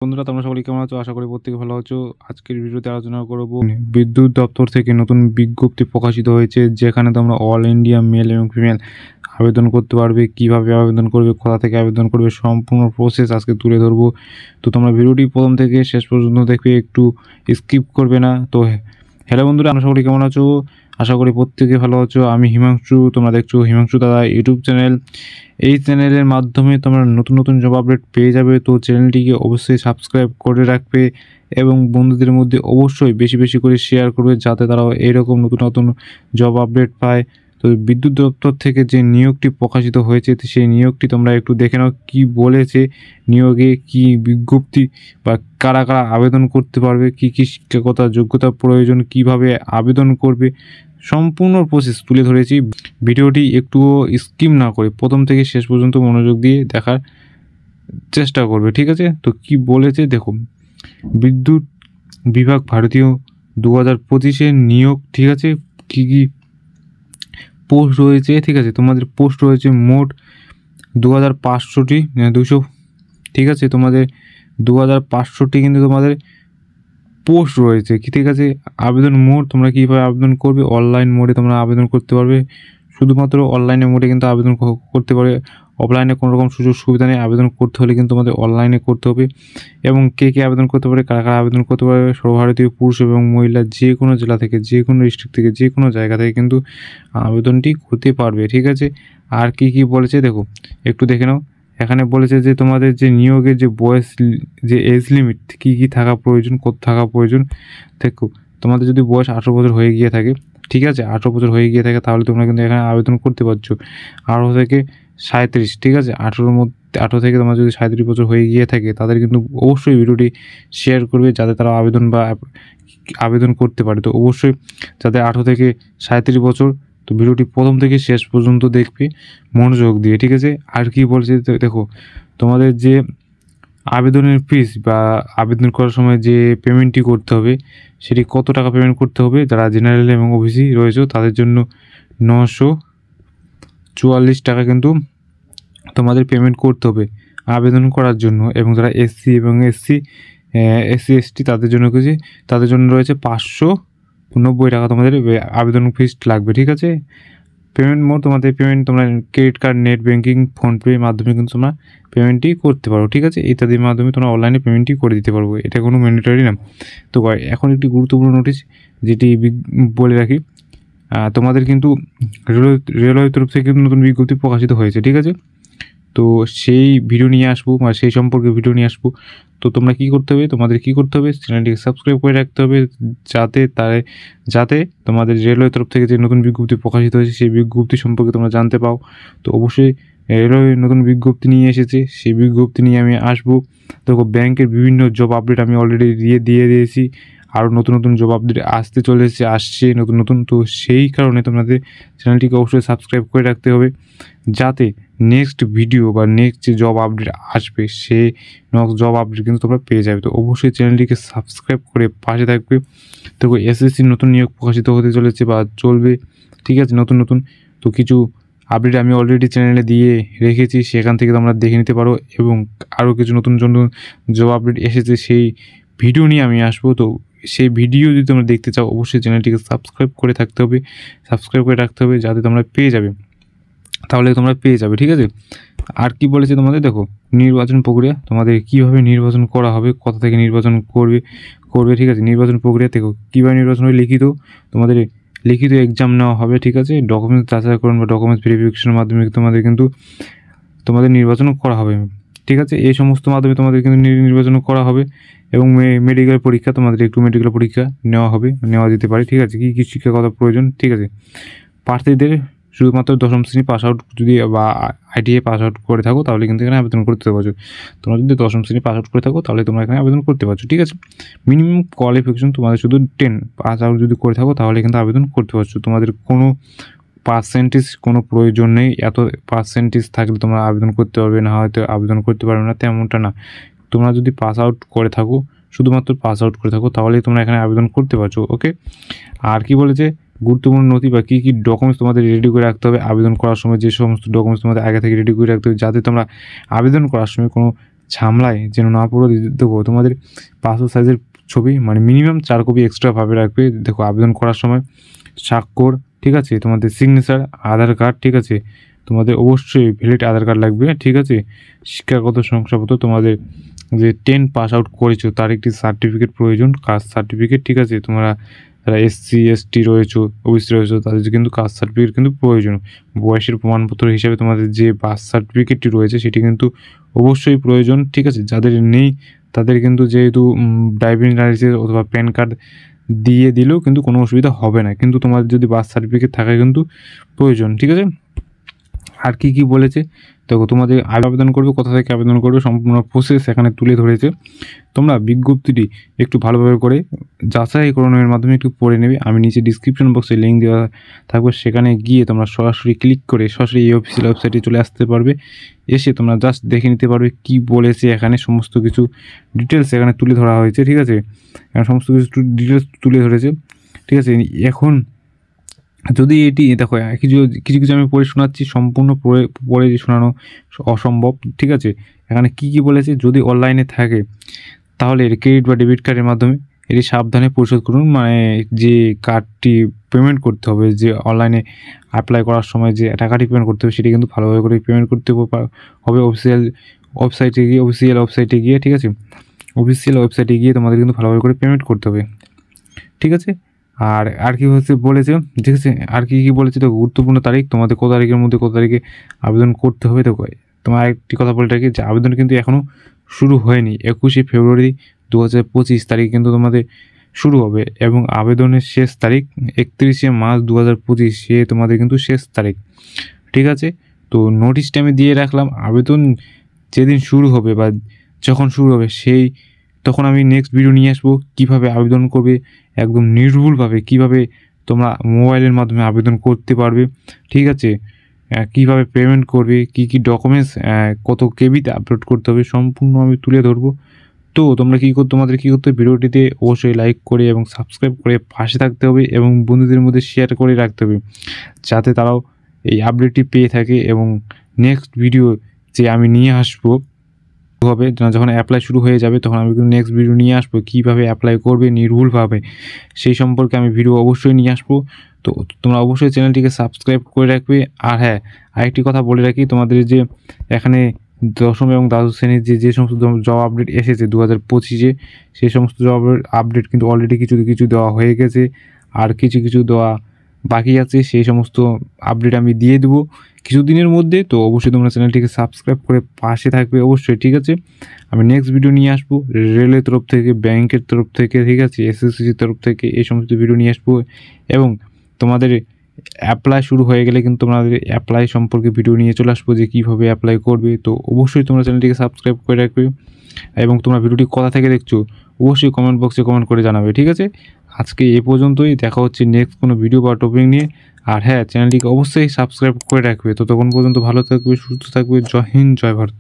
বন্ধুরা, তোমরা সকলে কেমন আছো? আশা করি প্রত্যেকে ভালো আছো। আজকের ভিডিওতে আলোচনা করব বিদ্যুৎ দপ্তর থেকে নতুন বিজ্ঞপ্তি প্রকাশিত হয়েছে, যেখানে তোমরা অল ইন্ডিয়া মেল এবং ফিমেল আবেদন করতে পারবে। কিভাবে আবেদন করবে, কোথা থেকে আবেদন করবে, সম্পূর্ণ প্রসেস আজকে তুলে ধরবো। তো তোমরা ভিডিওটি প্রথম থেকে শেষ পর্যন্ত দেখবে, একটু স্কিপ করবে না। তো হ্যালো বন্ধুরা, আমরা সকলে কেমন আছো? আশা করি প্রত্যেকে ভালো আছো। আমি হিমাংশু, তোমরা দেখছো হিমাংশু দাদা ইউটিউব চ্যানেল। এই চ্যানেলের মাধ্যমে তোমরা নতুন নতুন জব আপডেট পেয়ে যাবে। তো চ্যানেলটিকে অবশ্যই সাবস্ক্রাইব করে রাখবে এবং বন্ধুদের মধ্যে অবশ্যই বেশি বেশি করে শেয়ার করবে, যাতে তারাও এইরকম নতুন নতুন জব আপডেট পায়। তো বিদ্যুৎ দপ্তর থেকে যে নিয়োগটি প্রকাশিত হয়েছে, সেই নিয়োগটি তোমরা একটু দেখে নাও কী বলেছে। নিয়োগে কি বিজ্ঞপ্তি বা কারা কারা আবেদন করতে পারবে, কি কি শিক্ষাগত যোগ্যতা প্রয়োজন, কিভাবে আবেদন করবে, সম্পূর্ণ প্রসেস তুলে ধরেছি। ভিডিওটি একটুও স্কিপ না করে প্রথম থেকে শেষ পর্যন্ত মনোযোগ দিয়ে দেখার চেষ্টা করবে, ঠিক আছে? তো কি বলেছে দেখুন, বিদ্যুৎ বিভাগ ভারতীয় 2025-এর নিয়োগ, ঠিক আছে? কি কি পোস্ট রয়েছে, ঠিক আছে? তোমাদের পোস্ট রয়েছে মোট 2500টি, 200, ঠিক আছে? তোমাদের 2500টি কিন্তু তোমাদের পোস্ট রয়েছে, কি ঠিক আছে? আবেদন মোড তোমরা কীভাবে আবেদন করবে, অনলাইন মোডে তোমরা আবেদন করতে পারবে। শুধুমাত্র অনলাইনে মোডে কিন্তু আবেদন করতে পারবে। অফলাইনে কোনো রকম সুযোগ সুবিধা নেই। আবেদন করতে হলে কিন্তু তোমাদের অনলাইনে করতে হবে। এবং কে কে আবেদন করতে পারে, কারা কারা আবেদন করতে পারবে, সর্বভারতীয় পুরুষ এবং মহিলা যে কোনো জেলা থেকে, যে কোনো ডিস্ট্রিক্ট থেকে, যে কোনো জায়গা থেকে কিন্তু আবেদনটি করতে পারবে, ঠিক আছে? আর কি কি বলেছে দেখো, একটু দেখে নাও। এখানে বলেছে যে তোমাদের যে নিয়োগের যে বয়স, যে এজ লিমিট কী কী থাকা প্রয়োজন, কত থাকা প্রয়োজন। দেখো, তোমাদের যদি বয়স 18 বছর হয়ে গিয়ে থাকে, ঠিক আছে? 18 বছর হয়ে গিয়ে থাকে, তাহলে তোমরা কিন্তু এখানে আবেদন করতে পারছো। 18 থেকে 37, ঠিক আছে? 18 থেকে তোমার যদি 37 বছর হয়ে গিয়ে থাকে, তাদের কিন্তু অবশ্যই ভিডিওটি শেয়ার করবে, যাতে তারা আবেদন করতে পারে। তো অবশ্যই যাদের 18 থেকে 37 বছর, তো ভিডিওটি প্রথম থেকে শেষ পর্যন্ত দেখবে মনোযোগ দিয়ে, ঠিক আছে? আর কি বলছে দেখো, তোমাদের যে আবেদনের ফিস বা আবেদন করার সময় যে পেমেন্টটি করতে হবে, সেটি কত টাকা পেমেন্ট করতে হবে। যারা জেনারেল এবং ওবিসি রয়েছে তাদের জন্য 944 টাকা কিন্তু তোমাদের পেমেন্ট করতে হবে আবেদন করার জন্য। এবং যারা এসসি এবং এসসি এসটি তাদের জন্য রয়েছে 590 টাকা তোমাদের আবেদন ফিস লাগবে, ঠিক আছে? পেমেন্ট মোড তোমাদের তোমরা credit card, net banking, PhonePe মাধ্যমে কিন্তু তোমরা পেমেন্টটি করতে পারো, ঠিক আছে? ইত্যাদির মাধ্যমে তোমরা অনলাইনে পেমেন্টটি করে দিতে পারবো। এটা কোনো ম্যান্ডেটরি না। তো এখন একটি গুরুত্বপূর্ণ নোটিশ যেটি বলে রাখি, তোমাদের কিন্তু রেলওয়ের তরফ থেকে কিন্তু নতুন বিজ্ঞপ্তি প্রকাশিত হয়েছে, ঠিক আছে? তো সেই ভিডিও নিয়ে আসবো, বা সেই সম্পর্কে ভিডিও নিয়ে আসবো। তো তোমরা কী করতে হবে, তোমাদের কী করতে হবে, চ্যানেলটিকে সাবস্ক্রাইব করে রাখতে হবে, যাতে তোমাদের রেলওয়ের তরফ থেকে যে নতুন বিজ্ঞপ্তি প্রকাশিত হয়েছে সেই বিজ্ঞপ্তি সম্পর্কে তোমরা জানতে পাও। তো অবশ্যই রেলওয়ে নতুন বিজ্ঞপ্তি নিয়ে এসেছে, সেই বিজ্ঞপ্তি নিয়ে আমি আসবো। দেখো, ব্যাংকের বিভিন্ন জব আপডেট আমি অলরেডি দিয়ে দিয়েছি। আরও নতুন নতুন জব আপডেট আসছে নতুন। তো সেই কারণে তোমাদের চ্যানেলটিকে অবশ্যই সাবস্ক্রাইব করে রাখতে হবে, যাতে নেক্সট ভিডিও বা নেক্সট যে জব আপডেট আসবে, সেই জব আপডেট কিন্তু তোমরা পেয়ে যাবে। তো অবশ্যই চ্যানেলটিকে সাবস্ক্রাইব করে পাশে থাকবে। দেখো, এসএসসির নতুন নিয়োগ প্রকাশিত হতে চলেছে বা চলবে, ঠিক আছে? নতুন। তো কিছু আপডেট আমি অলরেডি চ্যানেলে দিয়ে রেখেছি, সেখান থেকে তোমরা দেখে নিতে পারো। এবং আরও কিছু নতুন জব আপডেট এসেছে, সেই ভিডিও নিয়ে আমি আসবো। তো সেই ভিডিও যদি তোমরা দেখতে চাও, অবশ্যই চ্যানেলটিকে সাবস্ক্রাইব করে রাখতে হবে, যাতে তোমরা পেয়ে যাবে, ঠিক আছে? আর কি বলেছে তোমাদের দেখো, নির্বাচন প্রক্রিয়া, তোমাদের কীভাবে নির্বাচন করা হবে, কোথা থেকে নির্বাচন করবে, ঠিক আছে? নির্বাচন প্রক্রিয়া দেখো, কীভাবে নির্বাচন হবে, তোমাদের লিখিত এক্সাম নেওয়া হবে, ঠিক আছে? ডকুমেন্টস যাচাইকরণ বা ডকুমেন্টস ভেরিফিকেশনের মাধ্যমে তোমাদের নির্বাচন করা হবে, ঠিক আছে? এই সমস্ত মাধ্যমে তোমাদের কিন্তু নির্বাচন করা হবে। এবং মেডিকেল পরীক্ষা, তোমাদের একটু মেডিকেল পরীক্ষা নেওয়া যেতে পারে, ঠিক আছে? কী শিক্ষাগত প্রয়োজন, ঠিক আছে? প্রার্থীদের শুধুমাত্র 10ম শ্রেণী পাস আউট যদি বা ITI পাস আউট করে থাকো, তাহলে কিন্তু এখানে আবেদন করতে পারছো। তোমরা যদি 10ম শ্রেণী পাস আউট করে থাকো, তাহলে তোমরা এখানে আবেদন করতে পারছো, ঠিক আছে? মিনিমাম কোয়ালিফিকেশন তোমাদের শুধু 10 পাস আউট যদি করে থাকো, তাহলে কিন্তু আবেদন করতে পারছো। তোমাদের কোনো পার্সেন্টেজ কোনো প্রয়োজন নেই। এত পার্সেন্টেজ থাকলে তোমরা আবেদন করতে পারবে না, হয়তো আবেদন করতে পারবে না, তেমনটা না। তোমরা যদি পাস আউট করে থাকো, শুধুমাত্র পাস আউট করে থাকো, তাহলেই তোমরা এখানে আবেদন করতে পারছো, ওকে? আর কি বলেছে, গুরুত্বপূর্ণ নথি বা কী কী ডকুমেন্টস তোমাদের রেডি করে রাখতে হবে আবেদন করার সময়, যে সমস্ত ডকুমেন্টস তোমাদের আগে থেকে রেডি করে রাখতে হবে, যাতে তোমরা আবেদন করার সময় কোনো ঝামেলায় যেন না পড়ো। দেখো তোমাদের পাসপোর্ট সাইজের ছবি মানে মিনিমাম 4 কপি এক্সট্রা ভাবে রাখবে। দেখো আবেদন করার সময় স্বাক্ষর, ঠিক আছে, তোমাদের সিগনেচার, আধার কার্ড, ঠিক আছে, তোমাদের অবশ্যই ভ্যালিড আধার কার্ড লাগবে, ঠিক আছে, শিক্ষাগত শংসাপত্র, তোমাদের যে 10 পাস আউট করেছো তার একটি সার্টিফিকেট প্রয়োজন, কাস্ট সার্টিফিকেট, ঠিক আছে, তোমরা যারা এসসি এসটি রয়েছো, ওবিসি রয়েছো তাদের কিন্তু কাস্ট সার্টিফিকেট কিন্তু প্রয়োজন। বয়সের প্রমাণপত্র হিসাবে তোমাদের যে বার্থ সার্টিফিকেটটি রয়েছে সেটি কিন্তু অবশ্যই প্রয়োজন, ঠিক আছে। যাদের নেই তাদের কিন্তু যেহেতু ড্রাইভিং লাইসেন্স অথবা প্যান কার্ড দিয়ে দিলেও কিন্তু কোনো অসুবিধা হবে না, কিন্তু তোমাদের যদি বার্থ সার্টিফিকেট থাকে কিন্তু প্রয়োজন, ঠিক আছে। আর কি কি বলেছে দেখো, তোমাদের আবেদন করবে, কোথা থেকে আবেদন করবে, সম্পূর্ণ প্রসেস এখানে তুলে ধরেছে। তোমরা বিজ্ঞপ্তিটি একটু ভালোভাবে করে যাচাইকরণের মাধ্যমে একটু পড়ে নেবে। আমি নিচে ডিসক্রিপশন বক্সে লিঙ্ক দেওয়া থাকবে, সেখানে গিয়ে তোমরা সরাসরি ক্লিক করে সরাসরি এই অফিসিয়াল ওয়েবসাইটে চলে আসতে পারবে। এসে তোমরা জাস্ট দেখে নিতে পারবে কি বলেছে, এখানে সমস্ত কিছু ডিটেলস এখানে তুলে ধরা হয়েছে, ঠিক আছে, এখানে সমস্ত কিছু ডিটেলস তুলে ধরেছে, ঠিক আছে। এখন যদি এটি দেখো কিছু কিছু কিছু আমি পড়ে শোনাচ্ছি, সম্পূর্ণ পড়ে শোনানো অসম্ভব, ঠিক আছে। এখানে কি কি বলেছে, যদি অনলাইনে থাকে তাহলে ক্রেডিট বা ডেবিট কার্ডের মাধ্যমে এটি সাবধানে পরিশোধ করুন। মানে যে কার্ডটি পেমেন্ট করতে হবে, যে অনলাইনে অ্যাপ্লাই করার সময় যে টাকাটি পেমেন্ট করতে হবে সেটি কিন্তু ভালোভাবে করে পেমেন্ট করতে হবে অফিসিয়াল ওয়েবসাইটে গিয়ে, ঠিক আছে, অফিসিয়াল ওয়েবসাইটে গিয়ে তোমাদের কিন্তু ভালোভাবে করে পেমেন্ট করতে হবে, ঠিক আছে। আর কি হচ্ছে বলেছে, ঠিক আছে, আর কি কি বলেছে দেখো, গুরুত্বপূর্ণ তারিখ, তোমাদের কত তারিখের মধ্যে কত তারিখে আবেদন করতে হবে। দেখো তোমার একটি কথা বলে রাখি যে আবেদন কিন্তু এখনও শুরু হয়নি। 21শে ফেব্রুয়ারি 2025 তারিখে কিন্তু তোমাদের শুরু হবে এবং আবেদনের শেষ তারিখ 31শে মার্চ 2025, সে তোমাদের কিন্তু শেষ তারিখ, ঠিক আছে। তো নোটিশটা আমি দিয়ে রাখলাম, আবেদন যেদিন শুরু হবে বা যখন শুরু হবে তখন আমি নেক্সট ভিডিও নিয়ে আসবো কীভাবে আবেদন করবে, একদম নির্ভুলভাবে কীভাবে তোমরা মোবাইলের মাধ্যমে আবেদন করতে পারবে, ঠিক আছে, কীভাবে পেমেন্ট করবে, কী কী ডকুমেন্টস কত কেবিতে আপলোড করতে হবে, সম্পূর্ণ আমি তুলে ধরবো। তো তোমাদের কী করতে হবে, ভিডিওটিতে অবশ্যই লাইক করে এবং সাবস্ক্রাইব করে পাশে থাকতে হবে এবং বন্ধুদের মধ্যে শেয়ার করে রাখতে হবে, যাতে তারাও এই আপডেটটি পেয়ে থাকে এবং নেক্সট ভিডিও যে আমি নিয়ে আসবো হবে, যখন অ্যাপ্লাই শুরু হয়ে যাবে তখন আমি কিন্তু নেক্সট ভিডিও নিয়ে আসবো কীভাবে অ্যাপ্লাই করবে নির্ভুলভাবে, সেই সম্পর্কে আমি ভিডিও অবশ্যই নিয়ে আসবো। তো তোমরা অবশ্যই চ্যানেলটিকে সাবস্ক্রাইব করে রাখবে। আর হ্যাঁ, আরেকটি কথা বলে রাখি, তোমাদের যে এখানে দশম এবং দ্বাদশ শ্রেণীর যে সমস্ত জব আপডেট এসেছে 2025-এ, সেই সমস্ত জব আপডেট কিন্তু অলরেডি কিছু দেওয়া হয়ে গেছে, আর কিছু দেওয়া বাকি আছে, সেই সমস্ত আপডেট আমি দিয়ে দেবো কিছুদিনের মধ্যে। তো অবশ্যই তোমরা চ্যানেলটিকে সাবস্ক্রাইব করে পাশে থাকবে অবশ্যই, ঠিক আছে। আমি নেক্সট ভিডিও নিয়ে আসবো রেলের তরফ থেকে, ব্যাংকের তরফ থেকে, ঠিক আছে, এসএসসির তরফ থেকে এই সমস্ত ভিডিও নিয়ে আসবো। এবং তোমাদের অ্যাপ্লাই শুরু হয়ে গেলে কিন্তু তোমাদের অ্যাপ্লাই সম্পর্কে ভিডিও নিয়ে চলে আসবো যে কীভাবে অ্যাপ্লাই করবে। তো অবশ্যই তোমরা চ্যানেলটিকে সাবস্ক্রাইব করে রাখবে এবং তোমরা ভিডিওটি কোথা থেকে দেখছো অবশ্যই কমেন্ট বক্সে কমেন্ট করে জানাবে, ঠিক আছে। আজকে এ পর্যন্তই, দেখা হচ্ছে নেক্সট কোনো ভিডিও বা টপিক নিয়ে। আর হ্যাঁ, চ্যানেলটিকে অবশ্যই সাবস্ক্রাইব করে রাখবে। ততক্ষণ পর্যন্ত ভালো থাকবে, সুস্থ থাকবে। জয় হিন্দ, জয় ভারত।